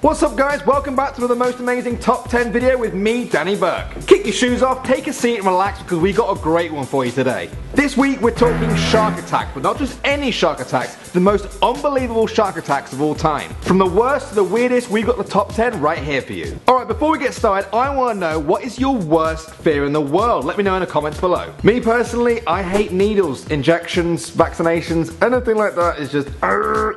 What's up guys, welcome back to the most amazing top 10 video with me, Danny Burke. Kick your shoes off, take a seat and relax because we got a great one for you today. This week we're talking shark attacks, but not just any shark attacks, the most unbelievable shark attacks of all time. From the worst to the weirdest, we've got the top 10 right here for you. Alright, before we get started, I want to know what is your worst fear in the world? Let me know in the comments below. Me personally, I hate needles, injections, vaccinations, anything like that is just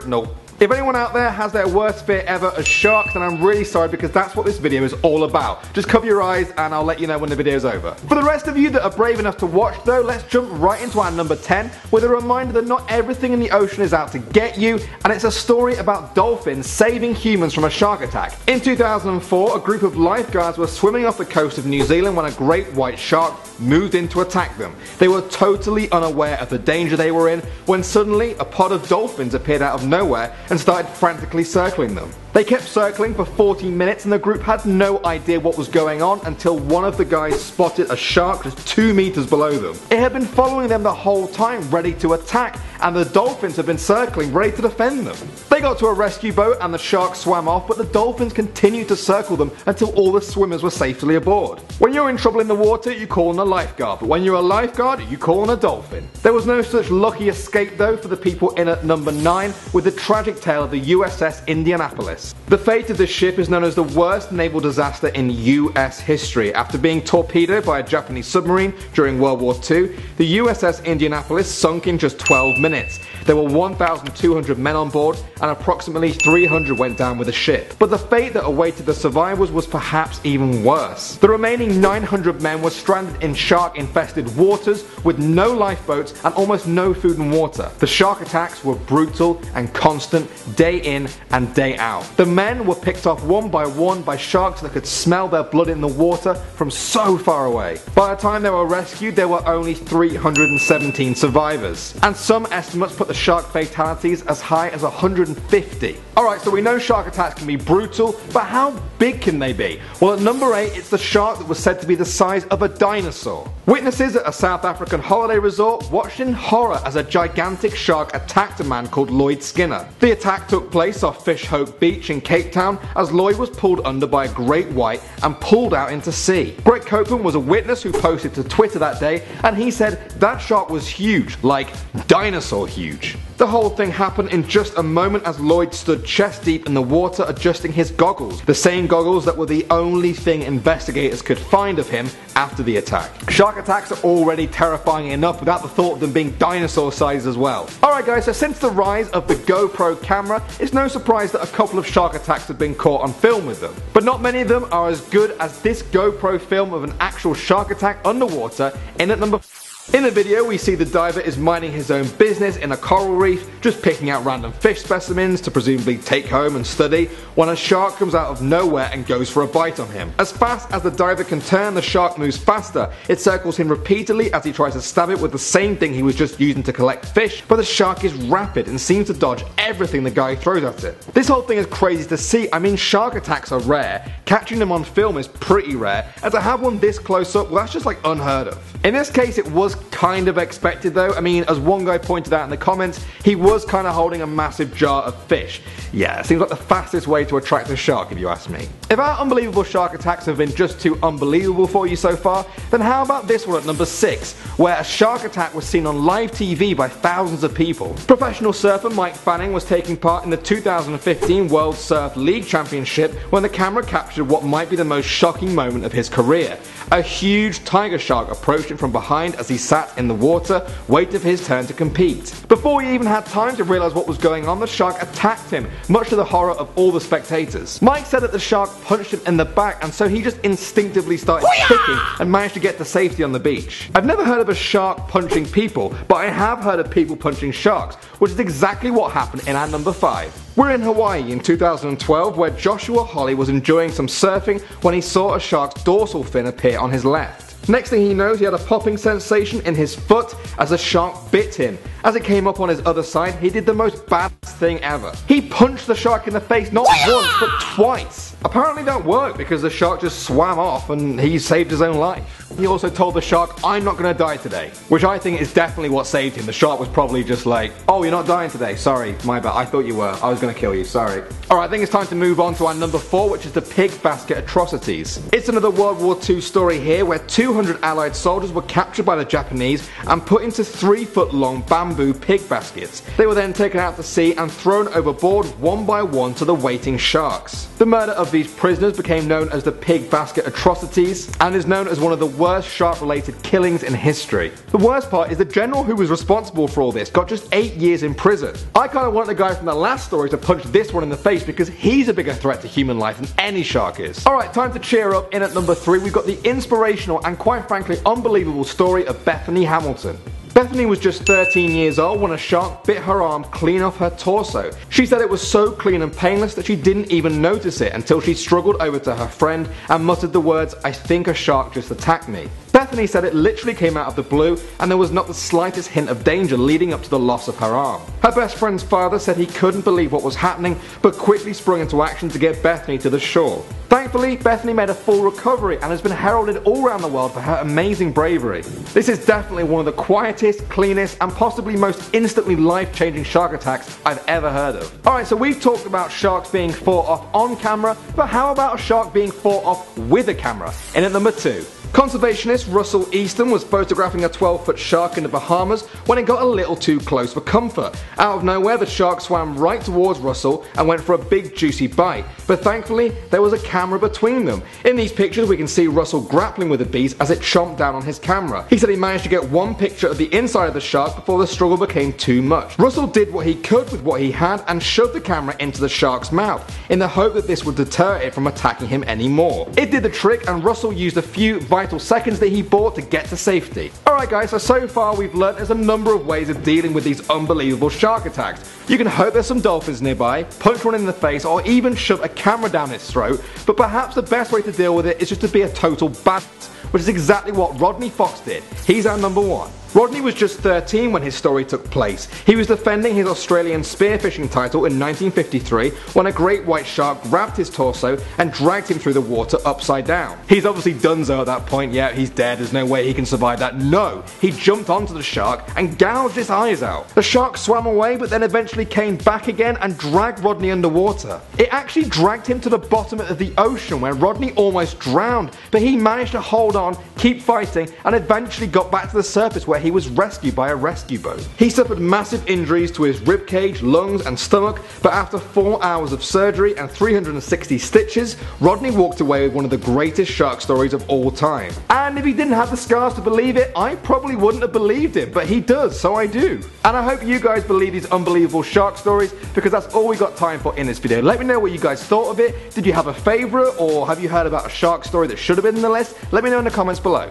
nope. If anyone out there has their worst fear ever as sharks, then I'm really sorry because that's what this video is all about. Just cover your eyes and I'll let you know when the video's over. For the rest of you that are brave enough to watch though, let's jump right into our number 10 with a reminder that not everything in the ocean is out to get you, and it's a story about dolphins saving humans from a shark attack. In 2004, a group of lifeguards were swimming off the coast of New Zealand when a great white shark moved in to attack them. They were totally unaware of the danger they were in when suddenly a pod of dolphins appeared out of nowhere and started frantically circling them. They kept circling for 40 minutes and the group had no idea what was going on until one of the guys spotted a shark just 2 meters below them. It had been following them the whole time, ready to attack, and the dolphins had been circling, ready to defend them. They got to a rescue boat and the shark swam off, but the dolphins continued to circle them until all the swimmers were safely aboard. When you're in trouble in the water, you call on a lifeguard, but when you're a lifeguard, you call on a dolphin. There was no such lucky escape though for the people in at number 9 with the tragic tale of the USS Indianapolis. The fate of this ship is known as the worst naval disaster in US history. After being torpedoed by a Japanese submarine during World War II, the USS Indianapolis sunk in just 12 minutes. There were 1,200 men on board and approximately 300 went down with the ship. But the fate that awaited the survivors was perhaps even worse. The remaining 900 men were stranded in shark-infested waters with no lifeboats and almost no food and water. The shark attacks were brutal and constant, day in and day out. The men were picked off one by sharks that could smell their blood in the water from so far away. By the time they were rescued, there were only 317 survivors. And some estimates put the shark fatalities as high as 150. Alright, so we know shark attacks can be brutal, but how big can they be? Well, at number 8, it's the shark that was said to be the size of a dinosaur. Witnesses at a South African holiday resort watched in horror as a gigantic shark attacked a man called Lloyd Skinner. The attack took place off Fish Hoek Beach in Cape Town as Lloyd was pulled under by a great white and pulled out into sea. Greg Copeland was a witness who posted to Twitter that day, and he said that shark was huge, like dinosaur huge. The whole thing happened in just a moment as Lloyd stood chest deep in the water adjusting his goggles, the same goggles that were the only thing investigators could find of him after the attack. Shark attacks are already terrifying enough without the thought of them being dinosaur sized as well. Alright guys, so since the rise of the GoPro camera, it's no surprise that a couple of shark attacks have been caught on film with them. But not many of them are as good as this GoPro film of an actual shark attack underwater in at number 4. In the video we see the diver is minding his own business in a coral reef, just picking out random fish specimens to presumably take home and study, when a shark comes out of nowhere and goes for a bite on him. As fast as the diver can turn, the shark moves faster. It circles him repeatedly as he tries to stab it with the same thing he was just using to collect fish, but the shark is rapid and seems to dodge everything the guy throws at it. This whole thing is crazy to see. I mean, shark attacks are rare, catching them on film is pretty rare, and to have one this close up, well, that's just like unheard of. In this case it was kind of expected though. I mean, as one guy pointed out in the comments, he was kind of holding a massive jar of fish. Yeah, it seems like the fastest way to attract a shark if you ask me. If our unbelievable shark attacks have been just too unbelievable for you so far, then how about this one at number 6, where a shark attack was seen on live TV by thousands of people. Professional surfer Mike Fanning was taking part in the 2015 World Surf League Championship when the camera captured what might be the most shocking moment of his career. A huge tiger shark approached him from behind as he sat in the water, waiting for his turn to compete. Before he even had time to realize what was going on, the shark attacked him, much to the horror of all the spectators. Mike said that the shark punched him in the back, and so he just instinctively started kicking and managed to get to safety on the beach. I've never heard of a shark punching people, but I have heard of people punching sharks, which is exactly what happened in our number 5. We're in Hawaii in 2012 where Joshua Holly was enjoying some surfing when he saw a shark's dorsal fin appear on his left. Next thing he knows, he had a popping sensation in his foot as a shark bit him. As it came up on his other side, he did the most badass thing ever. He punched the shark in the face not once but twice. Apparently that worked because the shark just swam off and he saved his own life. He also told the shark, "I'm not gonna die today," which I think is definitely what saved him. The shark was probably just like, "Oh, you're not dying today, sorry, my bad, I thought you were, I was gonna kill you, sorry." Alright, I think it's time to move on to our number 4, which is the Pig Basket Atrocities. It's another World War II story here where 200 Allied soldiers were captured by the Japanese and put into 3-foot-long bamboo pig baskets. They were then taken out to sea and thrown overboard one by one to the waiting sharks. The murder of these prisoners became known as the Pig Basket Atrocities and is known as one of the worst shark-related killings in history. The worst part is the general who was responsible for all this got just 8 years in prison. I kind of want the guy from the last story to punch this one in the face because he's a bigger threat to human life than any shark is. Alright, time to cheer up. In at number 3 we've got the inspirational and quite frankly unbelievable story of Bethany Hamilton. Bethany was just 13 years old when a shark bit her arm clean off her torso. She said it was so clean and painless that she didn't even notice it until she struggled over to her friend and muttered the words, "I think a shark just attacked me." Bethany said it literally came out of the blue and there was not the slightest hint of danger leading up to the loss of her arm. Her best friend's father said he couldn't believe what was happening but quickly sprung into action to get Bethany to the shore. Thankfully, Bethany made a full recovery and has been heralded all around the world for her amazing bravery. This is definitely one of the quietest, cleanest and possibly most instantly life-changing shark attacks I've ever heard of. Alright, so we've talked about sharks being fought off on camera, but how about a shark being fought off with a camera? In at number 2. Conservationist Russell Easton was photographing a 12-foot shark in the Bahamas when it got a little too close for comfort. Out of nowhere, the shark swam right towards Russell and went for a big juicy bite, but thankfully there was a camera between them. In these pictures we can see Russell grappling with the beast as it chomped down on his camera. He said he managed to get one picture of the inside of the shark before the struggle became too much. Russell did what he could with what he had and shoved the camera into the shark's mouth in the hope that this would deter it from attacking him anymore. It did the trick and Russell used a few vital seconds that he bought to get to safety. Alright guys, so far we've learnt there's a number of ways of dealing with these unbelievable shark attacks. You can hope there's some dolphins nearby, punch one in the face or even shove a camera down its throat, but perhaps the best way to deal with it is just to be a total badass, which is exactly what Rodney Fox did. He's our number 1. Rodney was just 13 when his story took place. He was defending his Australian spearfishing title in 1953 when a great white shark grabbed his torso and dragged him through the water upside down. He's obviously donezo at that point. Yeah, he's dead, there's no way he can survive that. No, he jumped onto the shark and gouged its eyes out. The shark swam away but then eventually came back again and dragged Rodney underwater. It actually dragged him to the bottom of the ocean where Rodney almost drowned, but he managed to hold on, keep fighting and eventually got back to the surface where he was rescued by a rescue boat. He suffered massive injuries to his ribcage, lungs and stomach, but after 4 hours of surgery and 360 stitches, Rodney walked away with one of the greatest shark stories of all time. And if he didn't have the scars to believe it, I probably wouldn't have believed him, but he does, so I do. And I hope you guys believe these unbelievable shark stories because that's all we got time for in this video. Let me know what you guys thought of it. Did you have a favourite or have you heard about a shark story that should have been in the list? Let me know in the comments below.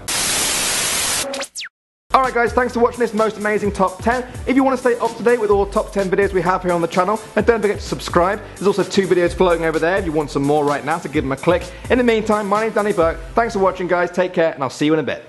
Alright guys, thanks for watching this most amazing top 10. If you want to stay up to date with all top 10 videos we have here on the channel, then don't forget to subscribe. There's also 2 videos floating over there if you want some more right now, so give them a click. In the meantime, my name's Danny Burke. Thanks for watching guys, take care, and I'll see you in a bit.